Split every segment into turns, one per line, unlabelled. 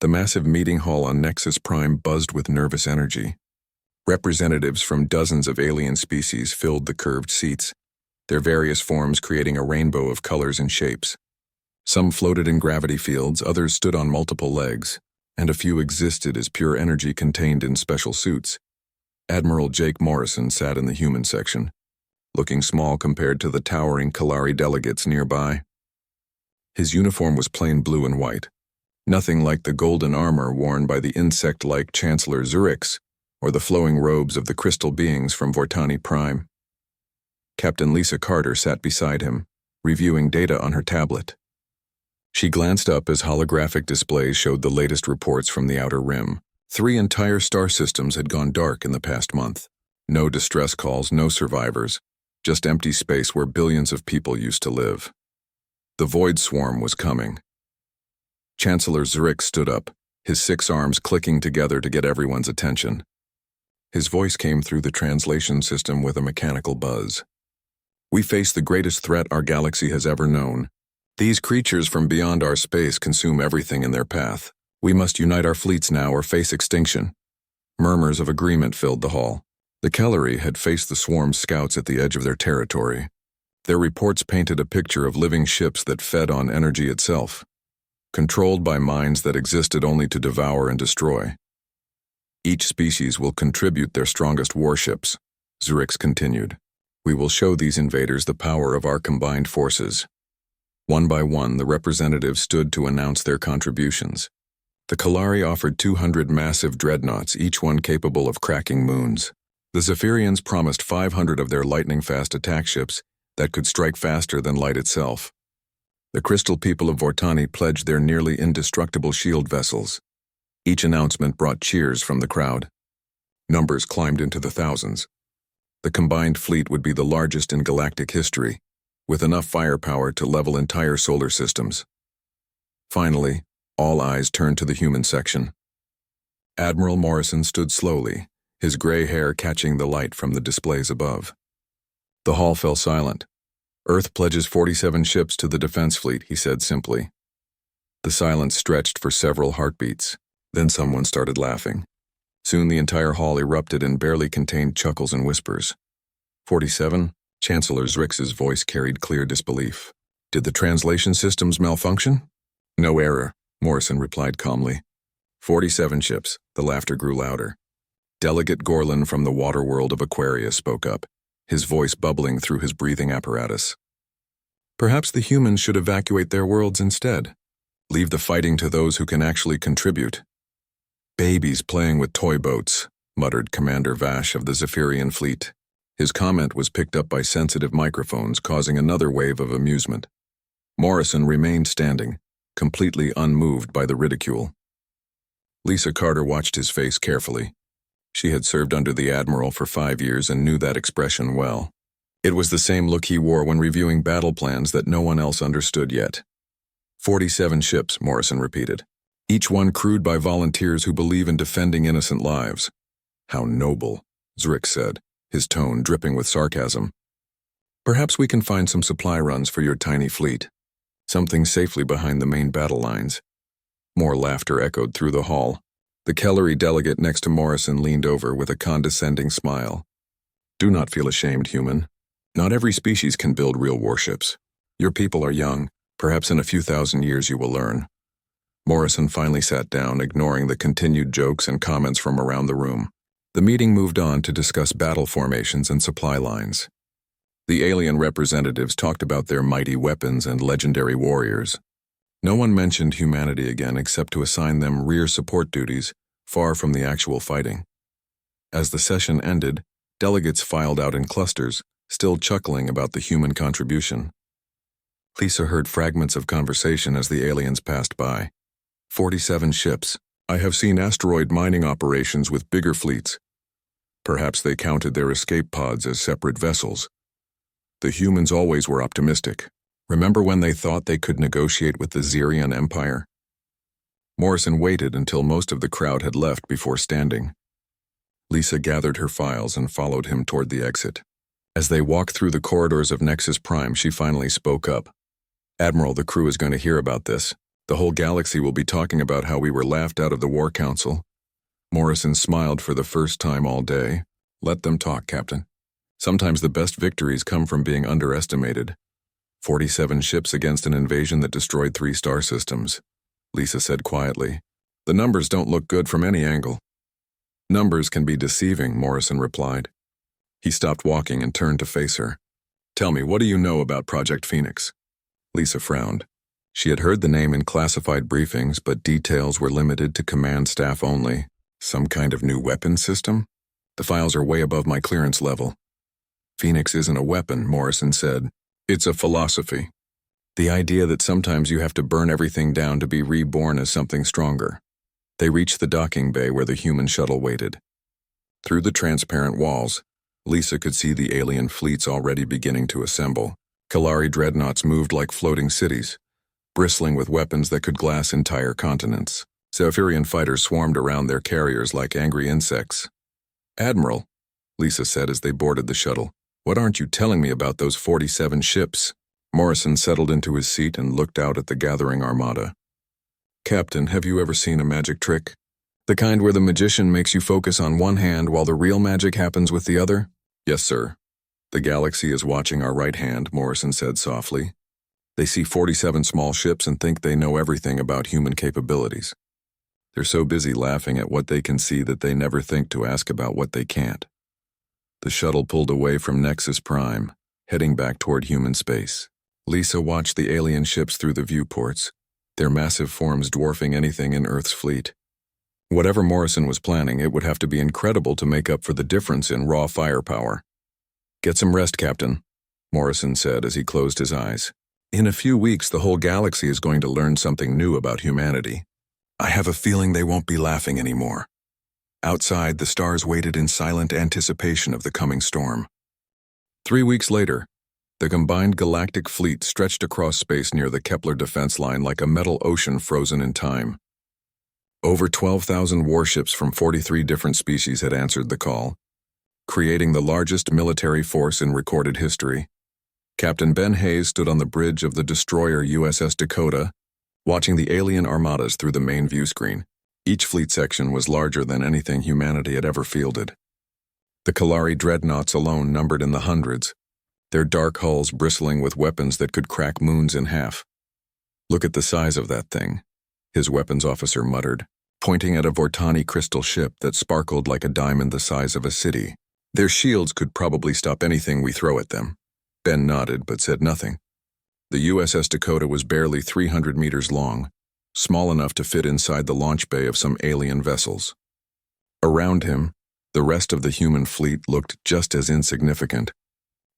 The massive meeting hall on Nexus Prime buzzed with nervous energy. Representatives from dozens of alien species filled the curved seats, their various forms creating a rainbow of colors and shapes. Some floated in gravity fields, others stood on multiple legs, and a few existed as pure energy contained in special suits. Admiral Jake Morrison sat in the human section, looking small compared to the towering Kalari delegates nearby. His uniform was plain blue and white, nothing like the golden armor worn by the insect-like Chancellor Zurix or the flowing robes of the crystal beings from Vortani Prime. Captain Lisa Carter sat beside him, reviewing data on her tablet. She glanced up as holographic displays showed the latest reports from the outer rim. 3 entire star systems had gone dark in the past month. No distress calls, no survivors, just empty space where billions of people used to live. The void swarm was coming. Chancellor Zurix stood up, his 6 arms clicking together to get everyone's attention. His voice came through the translation system with a mechanical buzz. We face the greatest threat our galaxy has ever known. These creatures from beyond our space consume everything in their path. We must unite our fleets now or face extinction. Murmurs of agreement filled the hall. The Kellery had faced the swarm's scouts at the edge of their territory. Their reports painted a picture of living ships that fed on energy itself, controlled by minds that existed only to devour and destroy. Each species will contribute their strongest warships, Zurix continued. We will show these invaders the power of our combined forces. One by one, the representatives stood to announce their contributions. The Kalari offered 200 massive dreadnoughts, each one capable of cracking moons. The Zephyrians promised 500 of their lightning-fast attack ships that could strike faster than light itself. The Crystal people of Vortani pledged their nearly indestructible shield vessels. Each announcement brought cheers from the crowd. Numbers climbed into the thousands. The combined fleet would be the largest in galactic history, with enough firepower to level entire solar systems. Finally, all eyes turned to the human section. Admiral Morrison stood slowly, his gray hair catching the light from the displays above. The hall fell silent. Earth pledges 47 ships to the defense fleet, he said simply. The silence stretched for several heartbeats. Then someone started laughing. Soon the entire hall erupted in barely contained chuckles and whispers. 47? Chancellor Zrix's voice carried clear disbelief. Did the translation systems malfunction? No error, Morrison replied calmly. 47 ships. The laughter grew louder. Delegate Gorlin from the water world of Aquarius spoke up, his voice bubbling through his breathing apparatus. Perhaps the humans should evacuate their worlds instead. Leave the fighting to those who can actually contribute. Babies playing with toy boats, muttered Commander Vash of the Zephyrian fleet. His comment was picked up by sensitive microphones, causing another wave of amusement. Morrison remained standing, completely unmoved by the ridicule. Lisa Carter watched his face carefully. She had served under the Admiral for 5 years and knew that expression well. It was the same look he wore when reviewing battle plans that no one else understood yet. 47 ships, Morrison repeated. Each one crewed by volunteers who believe in defending innocent lives. How noble, Zrix said, his tone dripping with sarcasm. Perhaps we can find some supply runs for your tiny fleet. Something safely behind the main battle lines. More laughter echoed through the hall. The Kellery delegate next to Morrison leaned over with a condescending smile. Do not feel ashamed, human. Not every species can build real warships. Your people are young. Perhaps in a few thousand years you will learn. Morrison finally sat down, ignoring the continued jokes and comments from around the room. The meeting moved on to discuss battle formations and supply lines. The alien representatives talked about their mighty weapons and legendary warriors. No one mentioned humanity again except to assign them rear support duties, far from the actual fighting. As the session ended, delegates filed out in clusters, still chuckling about the human contribution. Lisa heard fragments of conversation as the aliens passed by. 47 ships. I have seen asteroid mining operations with bigger fleets. Perhaps they counted their escape pods as separate vessels. The humans always were optimistic. Remember when they thought they could negotiate with the Xerian Empire? Morrison waited until most of the crowd had left before standing. Lisa gathered her files and followed him toward the exit. As they walked through the corridors of Nexus Prime, she finally spoke up. Admiral, the crew is going to hear about this. The whole galaxy will be talking about how we were laughed out of the War Council. Morrison smiled for the first time all day. Let them talk, Captain. Sometimes the best victories come from being underestimated. 47 ships against an invasion that destroyed 3 star systems, Lisa said quietly. The numbers don't look good from any angle. Numbers can be deceiving, Morrison replied. He stopped walking and turned to face her. Tell me, what do you know about Project Phoenix? Lisa frowned. She had heard the name in classified briefings, but details were limited to command staff only. Some kind of new weapon system? The files are way above my clearance level. Phoenix isn't a weapon, Morrison said. It's a philosophy. The idea that sometimes you have to burn everything down to be reborn as something stronger. They reached the docking bay where the human shuttle waited. Through the transparent walls, Lisa could see the alien fleets already beginning to assemble. Kalari dreadnoughts moved like floating cities, bristling with weapons that could glass entire continents. Zephyrian fighters swarmed around their carriers like angry insects. Admiral, Lisa said as they boarded the shuttle, what aren't you telling me about those 47 ships? Morrison settled into his seat and looked out at the gathering armada. Captain, have you ever seen a magic trick? The kind where the magician makes you focus on one hand while the real magic happens with the other? Yes, sir. The galaxy is watching our right hand, Morrison said softly. They see 47 small ships and think they know everything about human capabilities. They're so busy laughing at what they can see that they never think to ask about what they can't. The shuttle pulled away from Nexus Prime, heading back toward human space. Lisa watched the alien ships through the viewports, their massive forms dwarfing anything in Earth's fleet. Whatever Morrison was planning, it would have to be incredible to make up for the difference in raw firepower. Get some rest, Captain, Morrison said as he closed his eyes. In a few weeks, the whole galaxy is going to learn something new about humanity. I have a feeling they won't be laughing anymore. Outside, the stars waited in silent anticipation of the coming storm. 3 weeks later, the combined galactic fleet stretched across space near the Kepler defense line like a metal ocean frozen in time. Over 12,000 warships from 43 different species had answered the call, creating the largest military force in recorded history. Captain Ben Hayes stood on the bridge of the destroyer USS Dakota, watching the alien armadas through the main view screen. Each fleet section was larger than anything humanity had ever fielded. The Kalari dreadnoughts alone numbered in the hundreds, their dark hulls bristling with weapons that could crack moons in half. Look at the size of that thing, his weapons officer muttered, pointing at a Vortani crystal ship that sparkled like a diamond the size of a city. Their shields could probably stop anything we throw at them. Ben nodded but said nothing. The USS Dakota was barely 300 meters long, small enough to fit inside the launch bay of some alien vessels. Around him, the rest of the human fleet looked just as insignificant.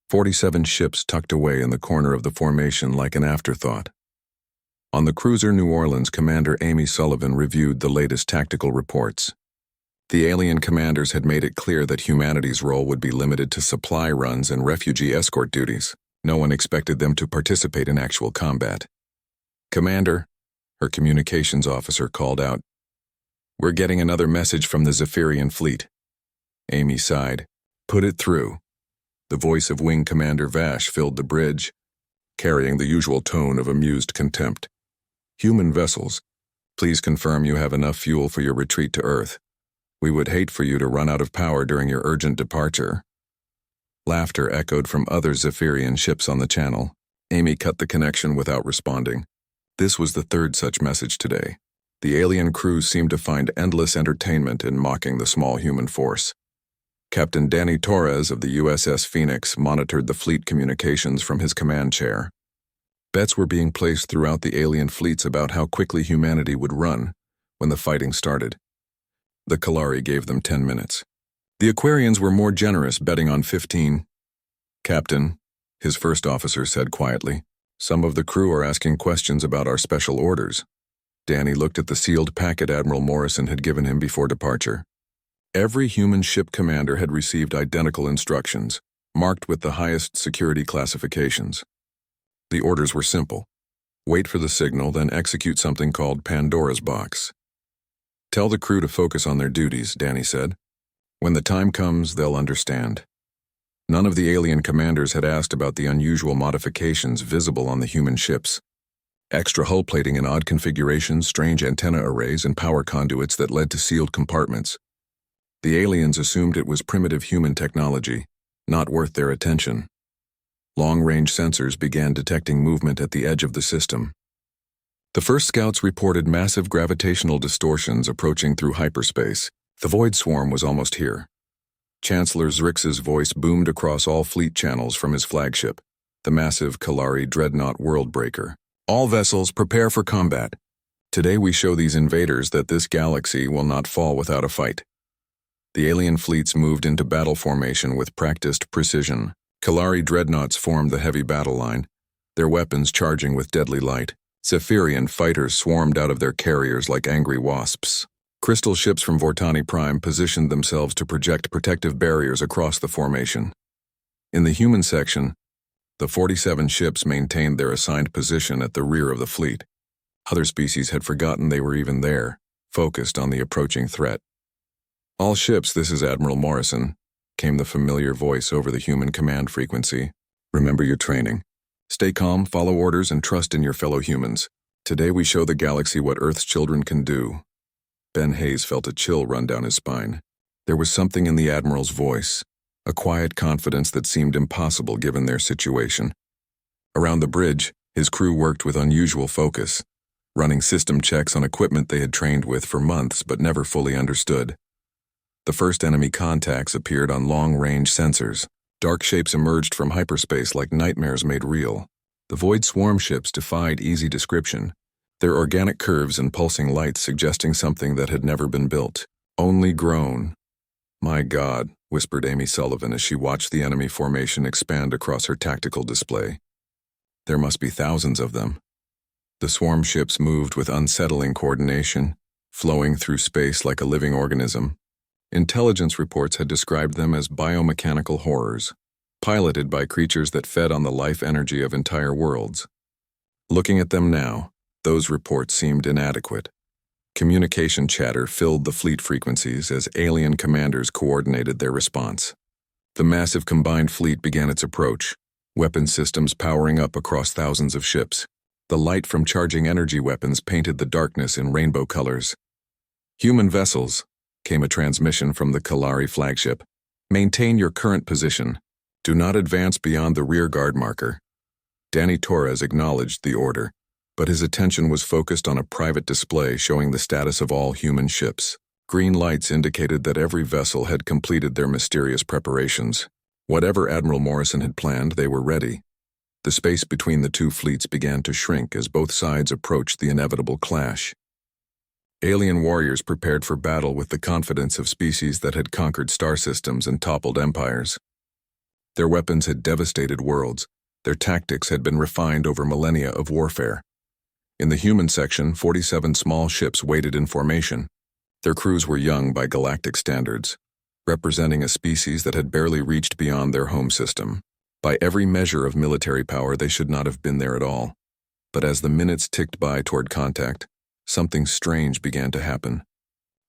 47 ships tucked away in the corner of the formation like an afterthought. On the cruiser New Orleans, Commander Amy Sullivan reviewed the latest tactical reports. The alien commanders had made it clear that humanity's role would be limited to supply runs and refugee escort duties. No one expected them to participate in actual combat. Commander, her communications officer called out, "We're getting another message from the Zephyrian fleet." Amy sighed. "Put it through." The voice of Wing Commander Vash filled the bridge, carrying the usual tone of amused contempt. "Human vessels, please confirm you have enough fuel for your retreat to Earth. We would hate for you to run out of power during your urgent departure." Laughter echoed from other Zephyrian ships on the channel. Amy cut the connection without responding. This was the third such message today. The alien crews seemed to find endless entertainment in mocking the small human force. Captain Danny Torres of the USS Phoenix monitored the fleet communications from his command chair. Bets were being placed throughout the alien fleets about how quickly humanity would run when the fighting started. The Kalari gave them 10 minutes. The Aquarians were more generous, betting on 15. "Captain," his first officer said quietly, "some of the crew are asking questions about our special orders." Danny looked at the sealed packet Admiral Morrison had given him before departure. Every human ship commander had received identical instructions, marked with the highest security classifications. The orders were simple. Wait for the signal, then execute something called Pandora's Box. "Tell the crew to focus on their duties," Danny said. "When the time comes, they'll understand." None of the alien commanders had asked about the unusual modifications visible on the human ships. extra hull plating in odd configurations, strange antenna arrays, and power conduits that led to sealed compartments. The aliens assumed it was primitive human technology, not worth their attention. Long-range sensors began detecting movement at the edge of the system. The first scouts reported massive gravitational distortions approaching through hyperspace. The Void Swarm was almost here. Chancellor Zrix's voice boomed across all fleet channels from his flagship, the massive Kalari Dreadnought Worldbreaker. All vessels, prepare for combat. Today we show these invaders that this galaxy will not fall without a fight. The alien fleets moved into battle formation with practiced precision. Kalari dreadnoughts formed the heavy battle line, their weapons charging with deadly light. Zephyrian fighters swarmed out of their carriers like angry wasps. Crystal ships from Vortani Prime positioned themselves to project protective barriers across the formation. In the human section, the 47 ships maintained their assigned position at the rear of the fleet. Other species had forgotten they were even there, focused on the approaching threat. "All ships, this is Admiral Morrison," came the familiar voice over the human command frequency. "Remember your training. Stay calm, follow orders, and trust in your fellow humans. Today we show the galaxy what Earth's children can do." Ben Hayes felt a chill run down his spine. There was something in the Admiral's voice, a quiet confidence that seemed impossible given their situation. Around the bridge, his crew worked with unusual focus, running system checks on equipment they had trained with for months but never fully understood. The first enemy contacts appeared on long-range sensors. Dark shapes emerged from hyperspace like nightmares made real. The Void Swarm ships defied easy description, their organic curves and pulsing lights suggesting something that had never been built. Only grown. "My God," whispered Amy Sullivan as she watched the enemy formation expand across her tactical display. There must be thousands of them. The swarm ships moved with unsettling coordination, flowing through space like a living organism. Intelligence reports had described them as biomechanical horrors, piloted by creatures that fed on the life energy of entire worlds. Looking at them now, those reports seemed inadequate. Communication chatter filled the fleet frequencies as alien commanders coordinated their response. The massive combined fleet began its approach, weapon systems powering up across thousands of ships. The light from charging energy weapons painted the darkness in rainbow colors. "Human vessels," came a transmission from the Kalari flagship. "Maintain your current position. Do not advance beyond the rear guard marker." Danny Torres acknowledged the order, but his attention was focused on a private display showing the status of all human ships. Green lights indicated that every vessel had completed their mysterious preparations. Whatever Admiral Morrison had planned, they were ready. The space between the two fleets began to shrink as both sides approached the inevitable clash. Alien warriors prepared for battle with the confidence of species that had conquered star systems and toppled empires. Their weapons had devastated worlds. Their tactics had been refined over millennia of warfare. In the human section, 47 small ships waited in formation. Their crews were young by galactic standards, representing a species that had barely reached beyond their home system. By every measure of military power, they should not have been there at all. But as the minutes ticked by toward contact, something strange began to happen.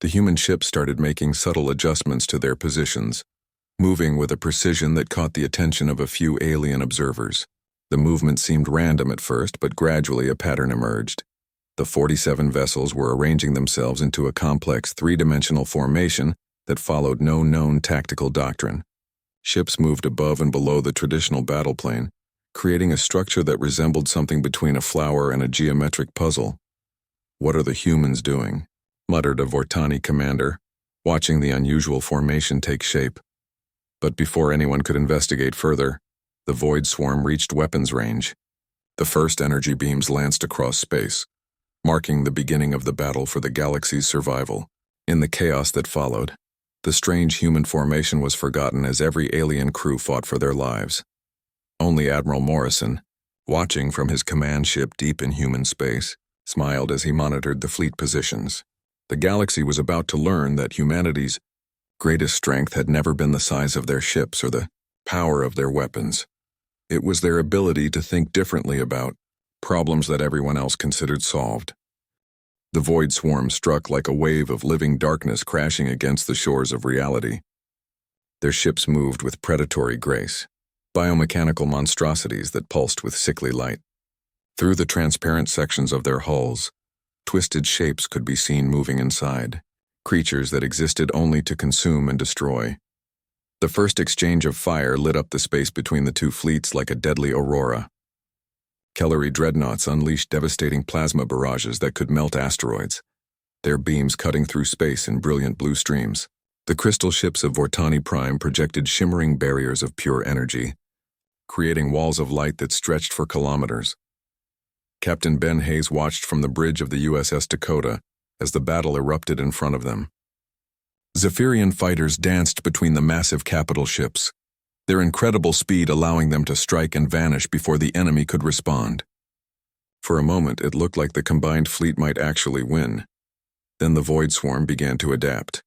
The human ships started making subtle adjustments to their positions, moving with a precision that caught the attention of a few alien observers. The movement seemed random at first, but gradually a pattern emerged. The 47 vessels were arranging themselves into a complex three-dimensional formation that followed no known tactical doctrine. Ships moved above and below the traditional battle plane, creating a structure that resembled something between a flower and a geometric puzzle. "What are the humans doing?" muttered a Vortani commander, watching the unusual formation take shape. But before anyone could investigate further, the Void Swarm reached weapons range. The first energy beams lanced across space, marking the beginning of the battle for the galaxy's survival. In the chaos that followed, the strange human formation was forgotten as every alien crew fought for their lives. Only Admiral Morrison, watching from his command ship deep in human space, smiled as he monitored the fleet positions. The galaxy was about to learn that humanity's greatest strength had never been the size of their ships or the power of their weapons. It was their ability to think differently about problems that everyone else considered solved. The Void Swarm struck like a wave of living darkness crashing against the shores of reality. Their ships moved with predatory grace, biomechanical monstrosities that pulsed with sickly light. Through the transparent sections of their hulls, twisted shapes could be seen moving inside, creatures that existed only to consume and destroy. The first exchange of fire lit up the space between the two fleets like a deadly aurora. Kellery dreadnoughts unleashed devastating plasma barrages that could melt asteroids, their beams cutting through space in brilliant blue streams. The crystal ships of Vortani Prime projected shimmering barriers of pure energy, creating walls of light that stretched for kilometers. Captain Ben Hayes watched from the bridge of the USS Dakota as the battle erupted in front of them. Zephyrian fighters danced between the massive capital ships, their incredible speed allowing them to strike and vanish before the enemy could respond. For a moment, it looked like the combined fleet might actually win. Then the Void Swarm began to adapt.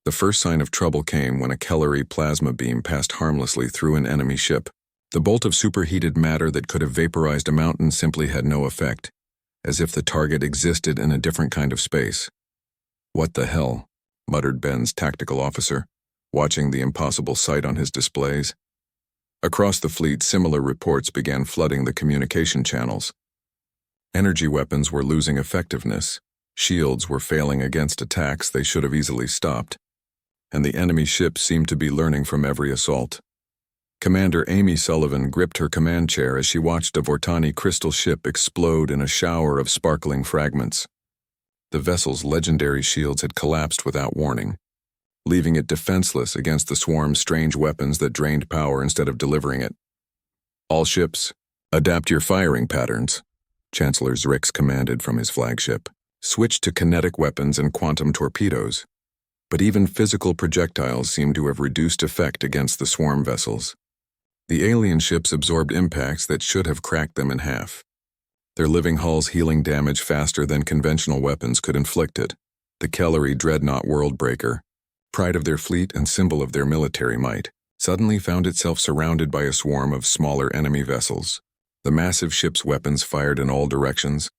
The first sign of trouble came when a Kellery plasma beam passed harmlessly through an enemy ship. The bolt of superheated matter that could have vaporized a mountain simply had no effect, as if the target existed in a different kind of space. "What the hell?" muttered Ben's tactical officer, watching the impossible sight on his displays. Across the fleet, similar reports began flooding the communication channels. Energy weapons were losing effectiveness, shields were failing against attacks they should have easily stopped, and the enemy ships seemed to be learning from every assault. Commander Amy Sullivan gripped her command chair as she watched a Vortani crystal ship explode in a shower of sparkling fragments. The vessel's legendary shields had collapsed without warning, leaving it defenseless against the swarm's strange weapons that drained power instead of delivering it. "All ships, adapt your firing patterns," Chancellor Zrix commanded from his flagship. "Switch to kinetic weapons and quantum torpedoes." But even physical projectiles seemed to have reduced effect against the swarm vessels. The alien ships absorbed impacts that should have cracked them in half, their living hulls healing damage faster than conventional weapons could inflict it. The Kellery dreadnought Worldbreaker, pride of their fleet and symbol of their military might, suddenly found itself surrounded by a swarm of smaller enemy vessels. The massive ship's weapons fired in all directions,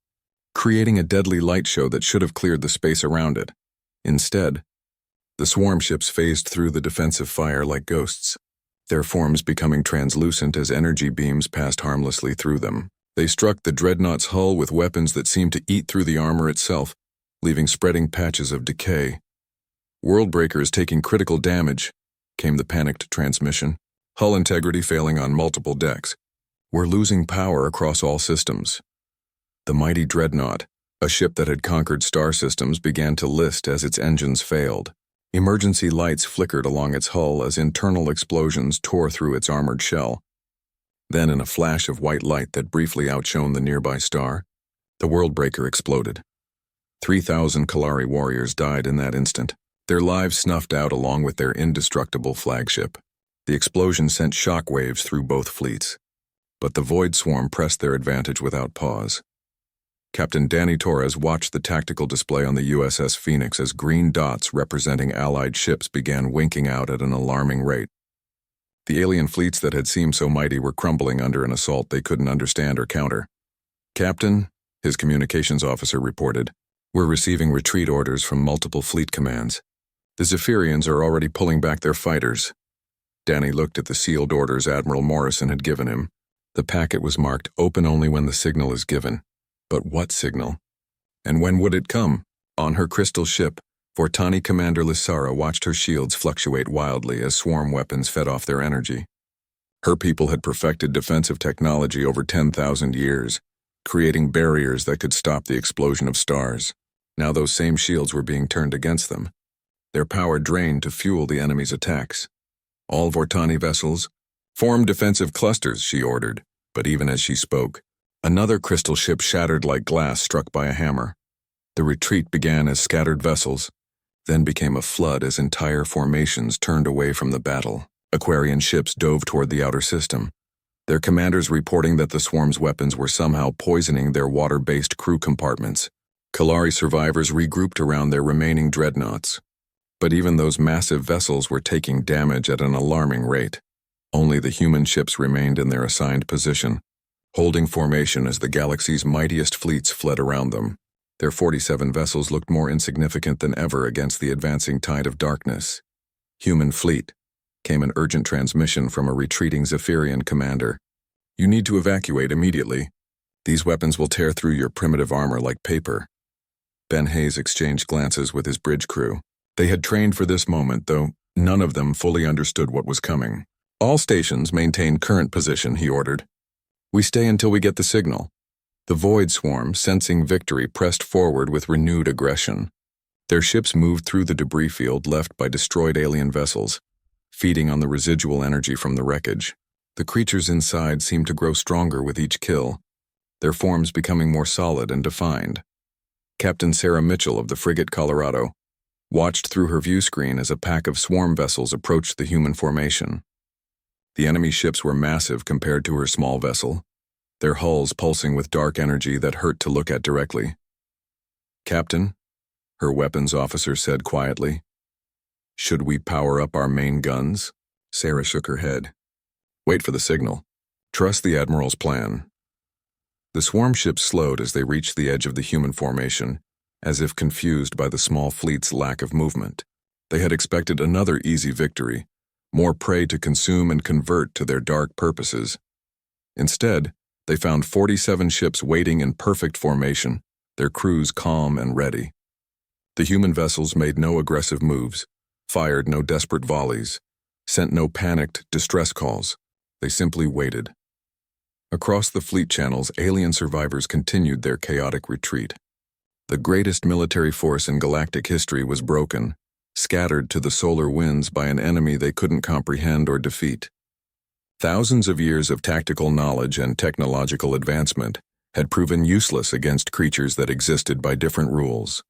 creating a deadly light show that should have cleared the space around it. Instead, the swarm ships phased through the defensive fire like ghosts, their forms becoming translucent as energy beams passed harmlessly through them. They struck the dreadnought's hull with weapons that seemed to eat through the armor itself, leaving spreading patches of decay. "Worldbreaker is taking critical damage," came the panicked transmission. "Hull integrity failing on multiple decks. We're losing power across all systems." The mighty dreadnought, a ship that had conquered star systems, began to list as its engines failed. Emergency lights flickered along its hull as internal explosions tore through its armored shell. Then, in a flash of white light that briefly outshone the nearby star, the Worldbreaker exploded. 3,000 Kellery warriors died in that instant, their lives snuffed out along with their indestructible flagship. The explosion sent shockwaves through both fleets, but the Void Swarm pressed their advantage without pause. Captain Danny Torres watched the tactical display on the USS Phoenix as green dots representing Allied ships began winking out at an alarming rate. The alien fleets that had seemed so mighty were crumbling under an assault they couldn't understand or counter. "Captain," his communications officer reported, "we're receiving retreat orders from multiple fleet commands. The Zephyrians are already pulling back their fighters." Danny looked at the sealed orders Admiral Morrison had given him. The packet was marked "Open only when the signal is given." But what signal? And when would it come? On her crystal ship, Vortani Commander Lysara watched her shields fluctuate wildly as swarm weapons fed off their energy. Her people had perfected defensive technology over 10,000 years, creating barriers that could stop the explosion of stars. Now those same shields were being turned against them, their power drained to fuel the enemy's attacks. "All Vortani vessels, form defensive clusters," she ordered, but even as she spoke, another crystal ship shattered like glass struck by a hammer. The retreat began as scattered vessels, then became a flood as entire formations turned away from the battle. Aquarian ships dove toward the outer system, their commanders reporting that the swarm's weapons were somehow poisoning their water-based crew compartments. Kellery survivors regrouped around their remaining dreadnoughts. But even those massive vessels were taking damage at an alarming rate. Only the human ships remained in their assigned position, holding formation as the galaxy's mightiest fleets fled around them. Their 47 vessels looked more insignificant than ever against the advancing tide of darkness. "Human fleet," came an urgent transmission from a retreating Zephyrian commander. You need to evacuate immediately. These weapons will tear through your primitive armor like paper. Ben Hayes exchanged glances with his bridge crew. They had trained for this moment, though none of them fully understood what was coming. All stations maintain current position, he ordered. We stay until we get the signal. The Void Swarm, sensing victory, pressed forward with renewed aggression. Their ships moved through the debris field left by destroyed alien vessels, feeding on the residual energy from the wreckage. The creatures inside seemed to grow stronger with each kill, their forms becoming more solid and defined. Captain Sarah Mitchell of the frigate Colorado watched through her view screen as a pack of swarm vessels approached the human formation. The enemy ships were massive compared to her small vessel, their hulls pulsing with dark energy that hurt to look at directly. Captain, her weapons officer said quietly. Should we power up our main guns? Sarah shook her head. Wait for the signal. Trust the Admiral's plan. The swarm ships slowed as they reached the edge of the human formation, as if confused by the small fleet's lack of movement. They had expected another easy victory, more prey to consume and convert to their dark purposes. Instead, they found 47 ships waiting in perfect formation, their crews calm and ready. The human vessels made no aggressive moves, fired no desperate volleys, sent no panicked distress calls. They simply waited. Across the fleet channels, alien survivors continued their chaotic retreat. The greatest military force in galactic history was broken, scattered to the solar winds by an enemy they couldn't comprehend or defeat. Thousands of years of tactical knowledge and technological advancement had proven useless against creatures that existed by different rules.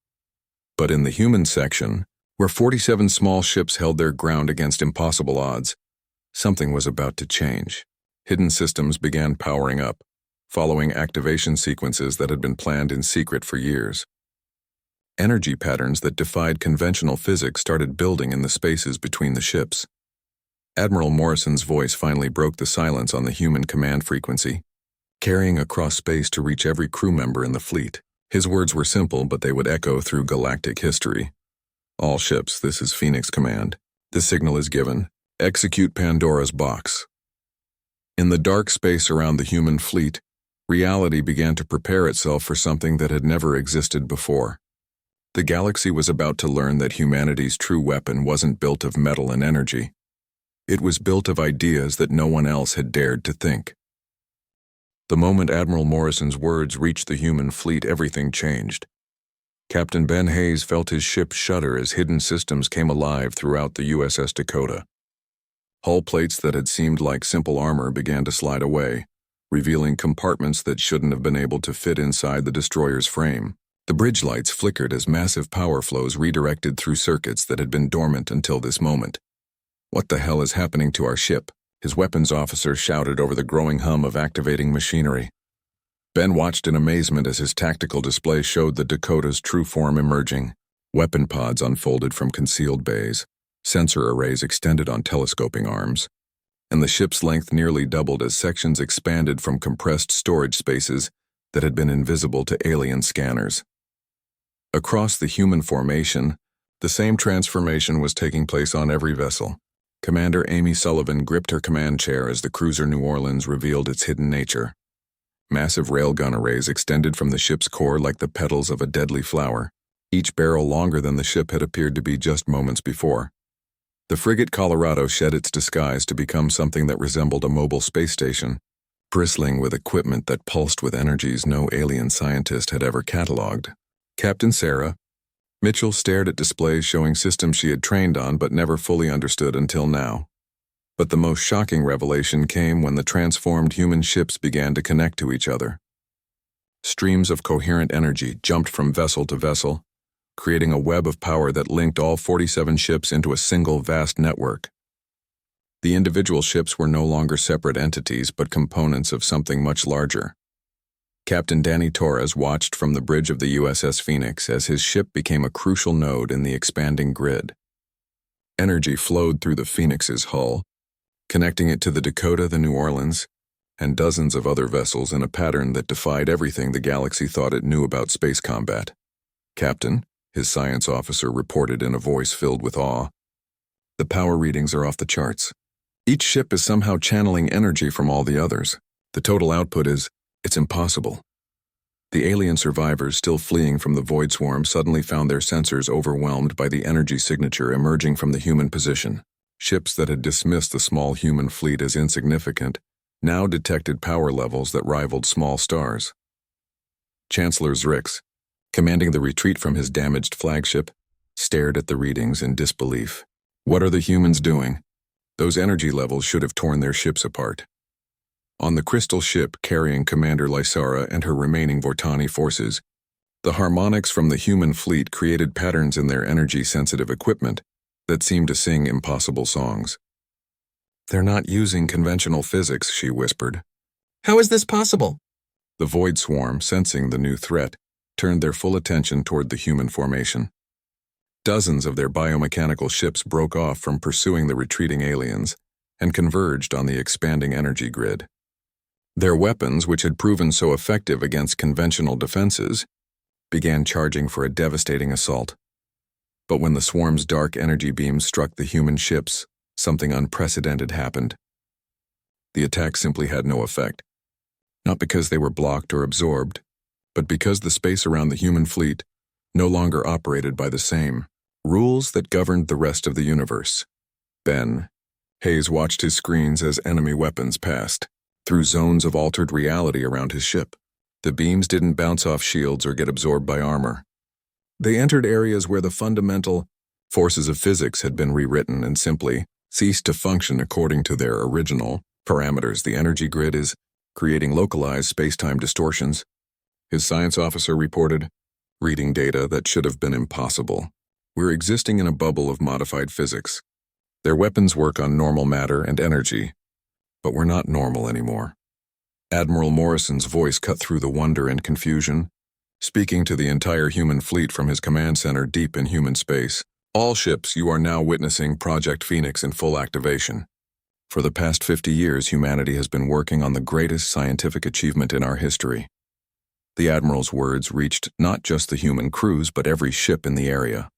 But in the human section, where 47 small ships held their ground against impossible odds, something was about to change. Hidden systems began powering up, following activation sequences that had been planned in secret for years. Energy patterns that defied conventional physics started building in the spaces between the ships. Admiral Morrison's voice finally broke the silence on the human command frequency, carrying across space to reach every crew member in the fleet. His words were simple, but they would echo through galactic history. All ships, this is Phoenix Command. The signal is given. Execute Pandora's box. In the dark space around the human fleet, reality began to prepare itself for something that had never existed before. The galaxy was about to learn that humanity's true weapon wasn't built of metal and energy. It was built of ideas that no one else had dared to think. The moment Admiral Morrison's words reached the human fleet, everything changed. Captain Ben Hayes felt his ship shudder as hidden systems came alive throughout the USS Dakota. Hull plates that had seemed like simple armor began to slide away, revealing compartments that shouldn't have been able to fit inside the destroyer's frame. The bridge lights flickered as massive power flows redirected through circuits that had been dormant until this moment. What the hell is happening to our ship? His weapons officer shouted over the growing hum of activating machinery. Ben watched in amazement as his tactical display showed the Dakota's true form emerging. Weapon pods unfolded from concealed bays, sensor arrays extended on telescoping arms, and the ship's length nearly doubled as sections expanded from compressed storage spaces that had been invisible to alien scanners. Across the human formation, the same transformation was taking place on every vessel. Commander Amy Sullivan gripped her command chair as the cruiser New Orleans revealed its hidden nature. Massive railgun arrays extended from the ship's core like the petals of a deadly flower, each barrel longer than the ship had appeared to be just moments before. The frigate Colorado shed its disguise to become something that resembled a mobile space station, bristling with equipment that pulsed with energies no alien scientist had ever cataloged. Captain Sarah Mitchell stared at displays showing systems she had trained on but never fully understood until now. But the most shocking revelation came when the transformed human ships began to connect to each other. Streams of coherent energy jumped from vessel to vessel, creating a web of power that linked all 47 ships into a single vast network. The individual ships were no longer separate entities but components of something much larger. Captain Danny Torres watched from the bridge of the USS Phoenix as his ship became a crucial node in the expanding grid. Energy flowed through the Phoenix's hull, connecting it to the Dakota, the New Orleans, and dozens of other vessels in a pattern that defied everything the galaxy thought it knew about space combat. Captain, his science officer reported in a voice filled with awe, the power readings are off the charts. Each ship is somehow channeling energy from all the others. The total output is, it's impossible. The alien survivors still fleeing from the void swarm suddenly found their sensors overwhelmed by the energy signature emerging from the human position. Ships that had dismissed the small human fleet as insignificant now detected power levels that rivaled small stars. Chancellor Zrix, commanding the retreat from his damaged flagship, stared at the readings in disbelief. What are the humans doing? Those energy levels should have torn their ships apart. On the crystal ship carrying Commander Lysara and her remaining Vortani forces, the harmonics from the human fleet created patterns in their energy-sensitive equipment that seemed to sing impossible songs. They're not using conventional physics, she whispered.
How is this possible?
The void swarm, sensing the new threat, turned their full attention toward the human formation. Dozens of their biomechanical ships broke off from pursuing the retreating aliens and converged on the expanding energy grid. Their weapons, which had proven so effective against conventional defenses, began charging for a devastating assault. But when the swarm's dark energy beams struck the human ships, something unprecedented happened. The attack simply had no effect. Not because they were blocked or absorbed, but because the space around the human fleet no longer operated by the same rules that governed the rest of the universe. Ben Hayes watched his screens as enemy weapons passed through zones of altered reality around his ship. The beams didn't bounce off shields or get absorbed by armor. They entered areas where the fundamental forces of physics had been rewritten and simply ceased to function according to their original parameters. The energy grid is creating localized space-time distortions, his science officer reported, reading data that should have been impossible. We're existing in a bubble of modified physics. Their weapons work on normal matter and energy, but we're not normal anymore. Admiral Morrison's voice cut through the wonder and confusion, speaking to the entire human fleet from his command center deep in human space. All ships, you are now witnessing Project Phoenix in full activation. For the past 50 years, humanity has been working on the greatest scientific achievement in our history. The Admiral's words reached not just the human crews, but every ship in the area.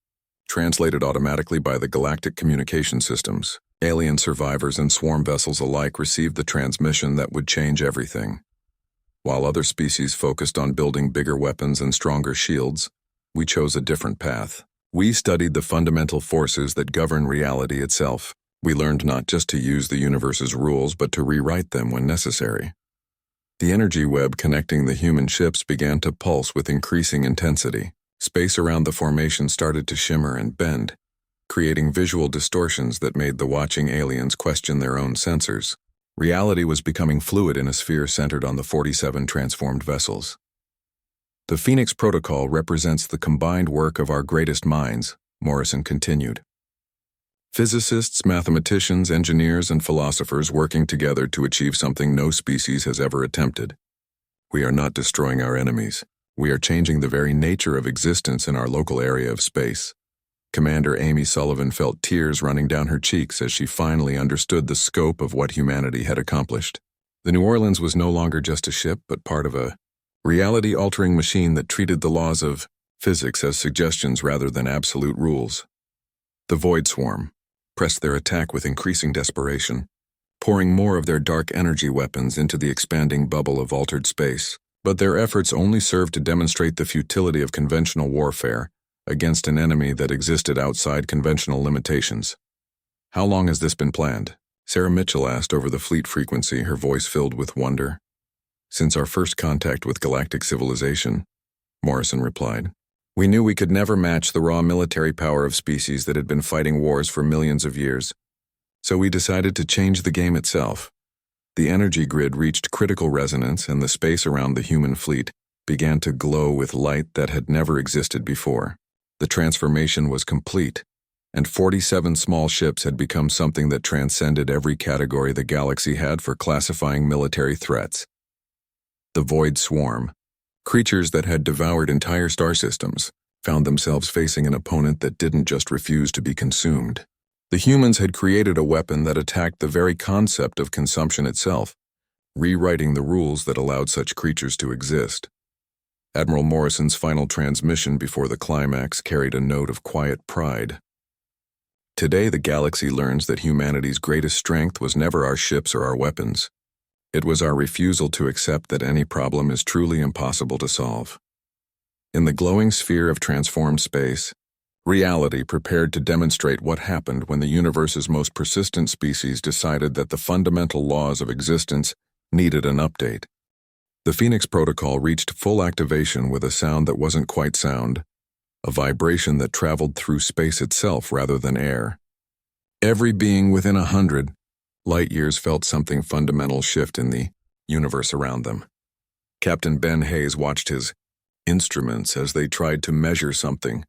Translated automatically by the galactic communication systems, alien survivors and swarm vessels alike received the transmission that would change everything. While other species focused on building bigger weapons and stronger shields, we chose a different path. We studied the fundamental forces that govern reality itself. We learned not just to use the universe's rules, but to rewrite them when necessary. The energy web connecting the human ships began to pulse with increasing intensity. Space around the formation started to shimmer and bend, creating visual distortions that made the watching aliens question their own sensors. Reality was becoming fluid in a sphere centered on the 47 transformed vessels. The Phoenix Protocol represents the combined work of our greatest minds, Morrison continued. Physicists, mathematicians, engineers, and philosophers working together to achieve something no species has ever attempted. We are not destroying our enemies. We are changing the very nature of existence in our local area of space. Commander Amy Sullivan felt tears running down her cheeks as she finally understood the scope of what humanity had accomplished. The New Orleans was no longer just a ship, but part of a reality-altering machine that treated the laws of physics as suggestions rather than absolute rules. The Void Swarm pressed their attack with increasing desperation, pouring more of their dark energy weapons into the expanding bubble of altered space. But their efforts only served to demonstrate the futility of conventional warfare against an enemy that existed outside conventional limitations. How long has this been planned? Sarah Mitchell asked over the fleet frequency, her voice filled with wonder. Since our first contact with galactic civilization, Morrison replied. We knew we could never match the raw military power of species that had been fighting wars for millions of years. So we decided to change the game itself. The energy grid reached critical resonance, and the space around the human fleet began to glow with light that had never existed before. The transformation was complete, and 47 small ships had become something that transcended every category the galaxy had for classifying military threats. The Void Swarm, creatures that had devoured entire star systems, found themselves facing an opponent that didn't just refuse to be consumed. The humans had created a weapon that attacked the very concept of consumption itself, rewriting the rules that allowed such creatures to exist. Admiral Morrison's final transmission before the climax carried a note of quiet pride. Today, the galaxy learns that humanity's greatest strength was never our ships or our weapons. It was our refusal to accept that any problem is truly impossible to solve. In the glowing sphere of transformed space, reality prepared to demonstrate what happened when the universe's most persistent species decided that the fundamental laws of existence needed an update. The Phoenix Protocol reached full activation with a sound that wasn't quite sound, a vibration that traveled through space itself rather than air. Every being within 100 light-years felt something fundamental shift in the universe around them. Captain Ben Hayes watched his instruments as they tried to measure something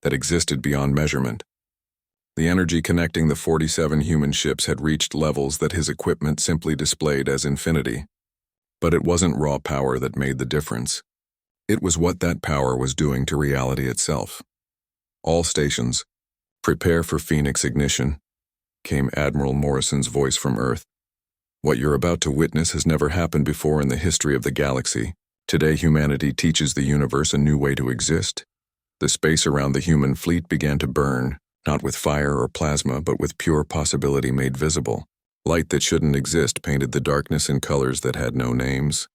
that existed beyond measurement. The energy connecting the 47 human ships had reached levels that his equipment simply displayed as infinity. But it wasn't raw power that made the difference. It was what that power was doing to reality itself. All stations, prepare for Phoenix ignition, came Admiral Morrison's voice from Earth. What you're about to witness has never happened before in the history of the galaxy. Today humanity teaches the universe a new way to exist. The space around the human fleet began to burn, not with fire or plasma, but with pure possibility made visible. Light that shouldn't exist painted the darkness in colors that had no names,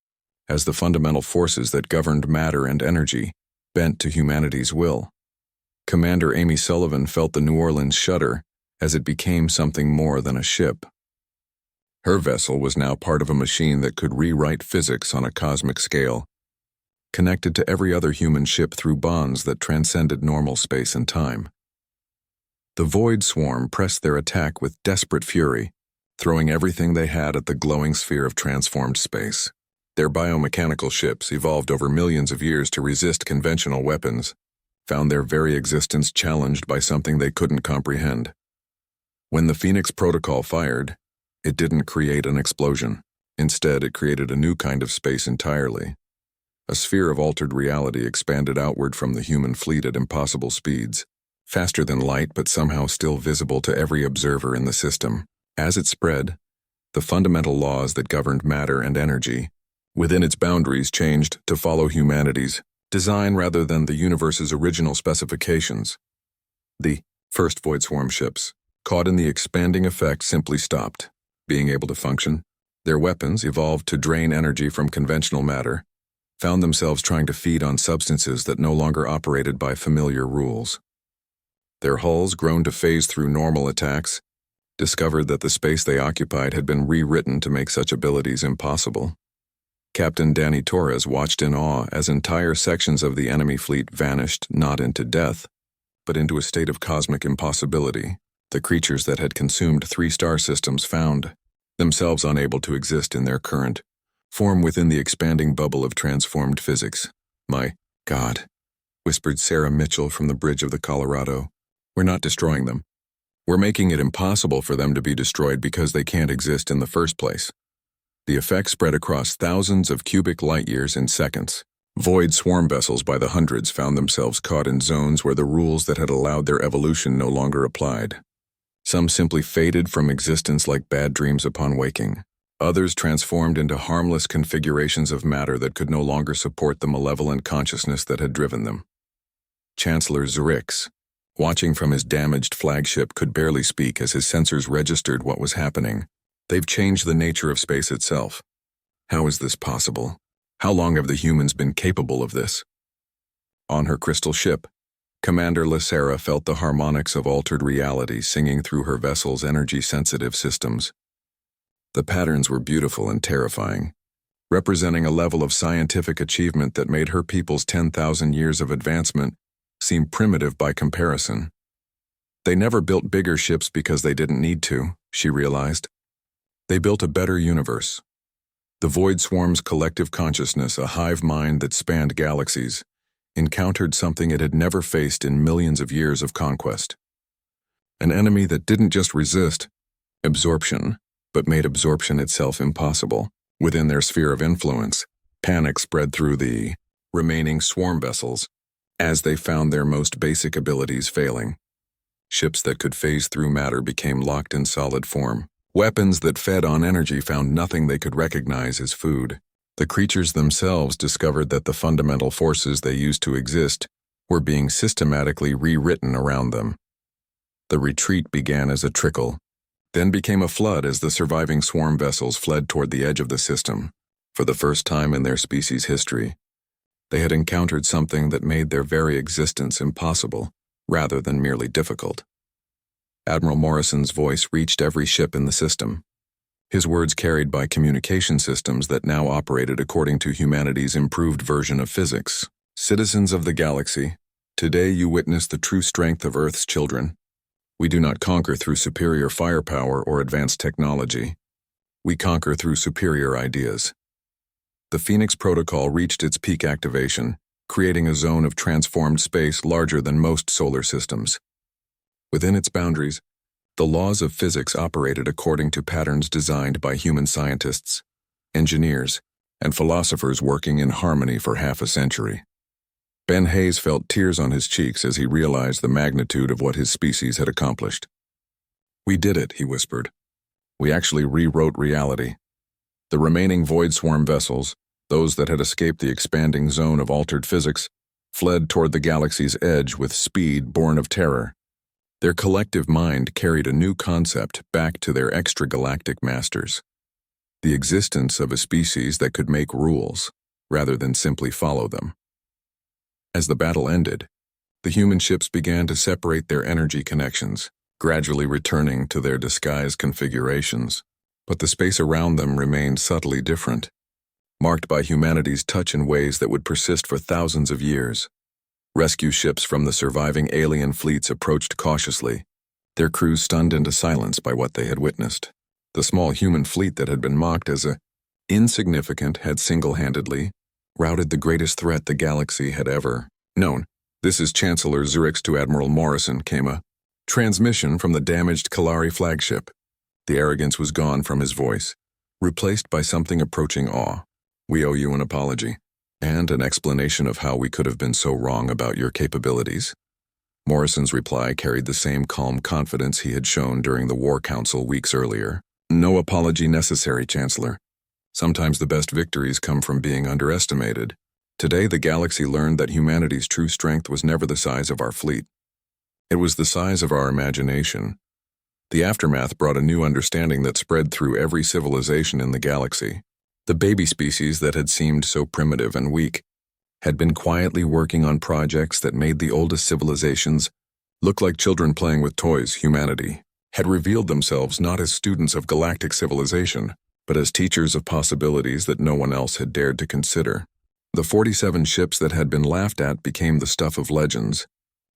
as the fundamental forces that governed matter and energy bent to humanity's will. Commander Amy Sullivan felt the New Orleans shudder as it became something more than a ship. Her vessel was now part of a machine that could rewrite physics on a cosmic scale, connected to every other human ship through bonds that transcended normal space and time. The Void Swarm pressed their attack with desperate fury, throwing everything they had at the glowing sphere of transformed space. Their biomechanical ships, evolved over millions of years to resist conventional weapons, found their very existence challenged by something they couldn't comprehend. When the Phoenix Protocol fired, it didn't create an explosion. Instead, it created a new kind of space entirely. A sphere of altered reality expanded outward from the human fleet at impossible speeds, faster than light but somehow still visible to every observer in the system. As it spread, the fundamental laws that governed matter and energy within its boundaries changed to follow humanity's design rather than the universe's original specifications. The first Void Swarm ships, caught in the expanding effect, simply stopped being able to function. Their weapons, evolved to drain energy from conventional matter, found themselves trying to feed on substances that no longer operated by familiar rules. Their hulls, grown to phase through normal attacks, discovered that the space they occupied had been rewritten to make such abilities impossible. Captain Danny Torres watched in awe as entire sections of the enemy fleet vanished not into death, but into a state of cosmic impossibility. The creatures that had consumed 3 star systems found themselves unable to exist in their current form within the expanding bubble of transformed physics. "My God," whispered Sarah Mitchell from the bridge of the Colorado. "We're not destroying them. We're making it impossible for them to be destroyed because they can't exist in the first place." The effect spread across thousands of cubic light-years in seconds. Void Swarm vessels by the hundreds found themselves caught in zones where the rules that had allowed their evolution no longer applied. Some simply faded from existence like bad dreams upon waking. Others transformed into harmless configurations of matter that could no longer support the malevolent consciousness that had driven them. Chancellor Zurix, watching from his damaged flagship, could barely speak as his sensors registered what was happening. "They've changed the nature of space itself. How is this possible? How long have the humans been capable of this?" On her crystal ship, Commander Lacera felt the harmonics of altered reality singing through her vessel's energy-sensitive systems. The patterns were beautiful and terrifying, representing a level of scientific achievement that made her people's 10,000 years of advancement seem primitive by comparison. They never built bigger ships because they didn't need to, she realized. They built a better universe. The Void Swarm's collective consciousness, a hive mind that spanned galaxies, encountered something it had never faced in millions of years of conquest. An enemy that didn't just resist absorption, but made absorption itself impossible. Within their sphere of influence, panic spread through the remaining swarm vessels as they found their most basic abilities failing. Ships that could phase through matter became locked in solid form. Weapons that fed on energy found nothing they could recognize as food. The creatures themselves discovered that the fundamental forces they used to exist were being systematically rewritten around them. The retreat began as a trickle, Then became a flood as the surviving swarm vessels fled toward the edge of the system. For the first time in their species' history, they had encountered something that made their very existence impossible, rather than merely difficult. Admiral Morrison's voice reached every ship in the system, his words carried by communication systems that now operated according to humanity's improved version of physics. Citizens of the galaxy, today you witness the true strength of Earth's children. We do not conquer through superior firepower or advanced technology. We conquer through superior ideas. The Phoenix Protocol reached its peak activation, creating a zone of transformed space larger than most solar systems. Within its boundaries, the laws of physics operated according to patterns designed by human scientists, engineers, and philosophers working in harmony for half a century. Ben Hayes felt tears on his cheeks as he realized the magnitude of what his species had accomplished. "We did it," he whispered. "We actually rewrote reality." The remaining void swarm vessels, those that had escaped the expanding zone of altered physics, fled toward the galaxy's edge with speed born of terror. Their collective mind carried a new concept back to their extragalactic masters: the existence of a species that could make rules, rather than simply follow them. As the battle ended, the human ships began to separate their energy connections, gradually returning to their disguised configurations. But the space around them remained subtly different, marked by humanity's touch in ways that would persist for thousands of years. Rescue ships from the surviving alien fleets approached cautiously, their crews stunned into silence by what they had witnessed. The small human fleet that had been mocked as insignificant had single-handedly routed the greatest threat the galaxy had ever known. "This is Chancellor Zurich's to Admiral Morrison," came a transmission from the damaged Kalari flagship. The arrogance was gone from his voice, replaced by something approaching awe. "We owe you an apology, and an explanation of how we could have been so wrong about your capabilities." Morrison's reply carried the same calm confidence he had shown during the War Council weeks earlier. "No apology necessary, Chancellor. Sometimes the best victories come from being underestimated. Today the galaxy learned that humanity's true strength was never the size of our fleet. It was the size of our imagination. The aftermath brought a new understanding that spread through every civilization in the galaxy. The baby species that had seemed so primitive and weak had been quietly working on projects that made the oldest civilizations look like children playing with toys. Humanity had revealed themselves not as students of galactic civilization, but as teachers of possibilities that no one else had dared to consider. The 47 ships that had been laughed at became the stuff of legends,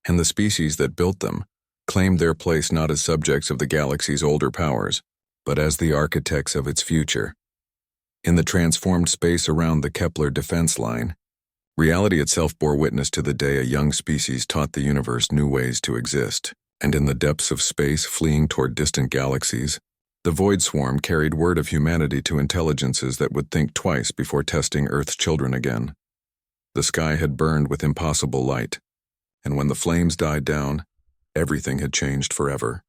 and the species that built them claimed their place not as subjects of the galaxy's older powers, but as the architects of its future. In the transformed space around the Kepler defense line, reality itself bore witness to the day a young species taught the universe new ways to exist, and in the depths of space fleeing toward distant galaxies, the Void Swarm carried word of humanity to intelligences that would think twice before testing Earth's children again. The sky had burned with impossible light, and when the flames died down, everything had changed forever.